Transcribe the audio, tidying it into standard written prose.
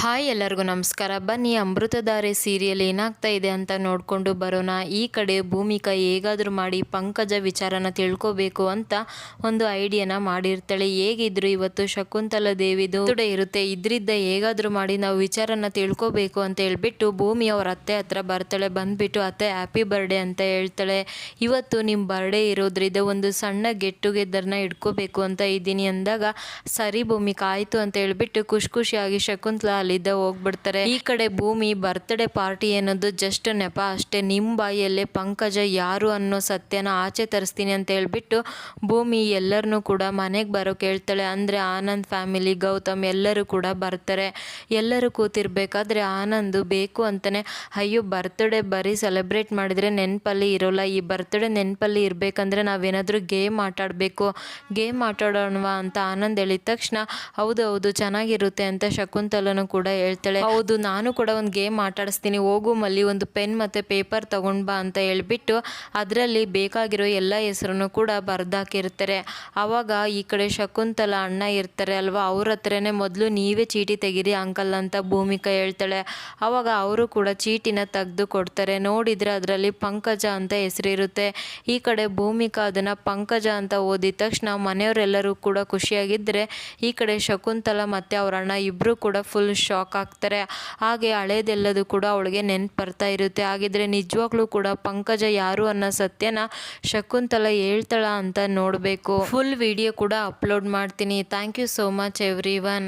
Hi ಎಲ್ಲರಿಗೂ ನಮಸ್ಕಾರ. ಬನ್ನಿ ಅಮೃತಧಾರೆ ಸೀರಿಯಲ್ ಏನಾಗ್ತಾ ಇದೆ ಅಂತ ನೋಡಿಕೊಂಡು ಬರೋಣ. ಈ ಕಡೆ ಭೂಮಿಕಾ ಹೇಗಾದರೂ ಮಾಡಿ ಪಂಕಜ ವಿಚಾರನ ತಿಳ್ಕೋಬೇಕು ಅಂತ ಒಂದು ಐಡಿಯಾನ ಮಾಡಿರ್ತಾಳೆ. ಹೇಗಿದ್ರು ಇವತ್ತು ಶಕುಂತಲಾ ದೇವಿದು ತುಡೆ ಇರುತ್ತೆ, ಇದ್ರಿದ್ದ ಹೇಗಾದರೂ ಮಾಡಿ ನಾವು ವಿಚಾರನ ತಿಳ್ಕೋಬೇಕು ಅಂತ ಹೇಳ್ಬಿಟ್ಟು ಭೂಮಿ ಅವ್ರ ಅತ್ತೆ ಹತ್ರ ಬರ್ತಾಳೆ. ಬಂದ್ಬಿಟ್ಟು ಅತ್ತೆ ಹ್ಯಾಪಿ ಬರ್ಡೇ ಅಂತ ಹೇಳ್ತಾಳೆ. ಇವತ್ತು ನಿಮ್ಮ ಬರ್ಡೇ ಇರೋದ್ರಿಂದ ಒಂದು ಸಣ್ಣ ಗೆಟ್ ಟುಗೆದರ್ನ ಇಟ್ಕೋಬೇಕು ಅಂತ ಇದ್ದೀನಿ ಅಂದಾಗ, ಸರಿ ಭೂಮಿಕಾ ಆಯಿತು ಅಂತ ಹೇಳ್ಬಿಟ್ಟು ಖುಷಿಯಾಗಿ ಶಕುಂತಲಾ ಅಲ್ಲಿದ್ದ ಹೋಗ್ಬಿಡ್ತಾರೆ. ಈ ಕಡೆ ಭೂಮಿ ಬರ್ತ್ಡೇ ಪಾರ್ಟಿ ಅನ್ನೋದು ಜಸ್ಟ್ ನೆಪ ಅಷ್ಟೇ, ನಿಮ್ಮ ಬಾಯಲ್ಲೇ ಪಂಕಜ ಯಾರು ಅನ್ನೋ ಸತ್ಯನ ಆಚೆ ತರಿಸ್ತೀನಿ ಅಂತ ಹೇಳ್ಬಿಟ್ಟು ಭೂಮಿ ಎಲ್ಲರನ್ನೂ ಕೂಡ ಮನೆಗೆ ಬರೋಕೆ ಹೇಳ್ತಾಳೆ. ಅಂದರೆ ಆನಂದ್ ಫ್ಯಾಮಿಲಿ, ಗೌತಮ್ ಎಲ್ಲರೂ ಕೂಡ ಬರ್ತಾರೆ. ಎಲ್ಲರೂ ಕೂತಿರ್ಬೇಕಾದ್ರೆ ಆನಂದ್ ಬೇಕು ಅಂತಾನೆ, ಅಯ್ಯೋ ಬರ್ತ್ಡೇ ಬರೀ ಸೆಲೆಬ್ರೇಟ್ ಮಾಡಿದರೆ ನೆನಪಲ್ಲಿ ಇರೋಲ್ಲ, ಈ ಬರ್ತ್ಡೇ ನೆನಪಲ್ಲಿ ಇರಬೇಕಂದ್ರೆ ನಾವೇನಾದರೂ ಗೇಮ್ ಆಟಾಡಬೇಕು, ಗೇಮ್ ಆಟಾಡೋಣವಾ ಅಂತ ಆನಂದ್ ಹೇಳಿದ ತಕ್ಷಣ ಹೌದು ಚೆನ್ನಾಗಿರುತ್ತೆ ಅಂತ ಶಕುಂತಲನು ಕೂಡ ಹೇಳ್ತಾಳೆ. ಹೌದು ನಾನು ಕೂಡ ಒಂದು ಗೇಮ್ ಆಟಾಡಿಸ್ತೀನಿ, ಹೋಗು ಮಲ್ಲಿ ಒಂದು ಪೆನ್ ಮತ್ತು ಪೇಪರ್ ತಗೊಂಡು ಬಾ ಅಂತ ಹೇಳ್ಬಿಟ್ಟು ಅದರಲ್ಲಿ ಬೇಕಾಗಿರೋ ಎಲ್ಲ ಹೆಸರನ್ನು ಕೂಡ ಬರ್ದಾಕಿರ್ತಾರೆ. ಆವಾಗ ಈ ಕಡೆ ಶಕುಂತಲಾ ಅಣ್ಣ ಇರ್ತಾರೆ ಅಲ್ವಾ, ಅವ್ರ ಹತ್ರನೇ ಮೊದಲು ನೀವೇ ಚೀಟಿ ತೆಗೀರಿ ಅಂಕಲ್ ಅಂತ ಭೂಮಿಕಾ ಹೇಳ್ತಾಳೆ. ಆವಾಗ ಅವರು ಕೂಡ ಚೀಟಿನ ತೆಗೆದು ಕೊಡ್ತಾರೆ. ನೋಡಿದರೆ ಅದರಲ್ಲಿ ಪಂಕಜ ಅಂತ ಹೆಸರಿರುತ್ತೆ. ಈ ಕಡೆ ಭೂಮಿಕಾ ಅದನ್ನು ಪಂಕಜ ಅಂತ ಓದಿದ ತಕ್ಷಣ ಮನೆಯವರೆಲ್ಲರೂ ಕೂಡ ಖುಷಿಯಾಗಿದ್ದರೆ, ಈ ಕಡೆ ಶಕುಂತಲಾ ಮತ್ತು ಅವ್ರ ಅಣ್ಣ ಇಬ್ಬರು ಕೂಡ ಫುಲ್ ಶಾಕ್ ಆಗ್ತಾರೆ. ಹಾಗೆ ಹಳೇದೆಲ್ಲದು ಕೂಡ ಅವಳಿಗೆ ನೆನ್ಪು ಬರ್ತಾ ಇರುತ್ತೆ. ಹಾಗಿದ್ರೆ ನಿಜವಾಗ್ಲೂ ಕೂಡ ಪಂಕಜ ಯಾರು ಅನ್ನೋ ಸತ್ಯನ ಶಕುಂತಲಾ ಹೇಳ್ತಾಳ ಅಂತ ನೋಡಬೇಕು. ಫುಲ್ ವಿಡಿಯೋ ಕೂಡ ಅಪ್ಲೋಡ್ ಮಾಡ್ತೀನಿ. Thank you so much every one.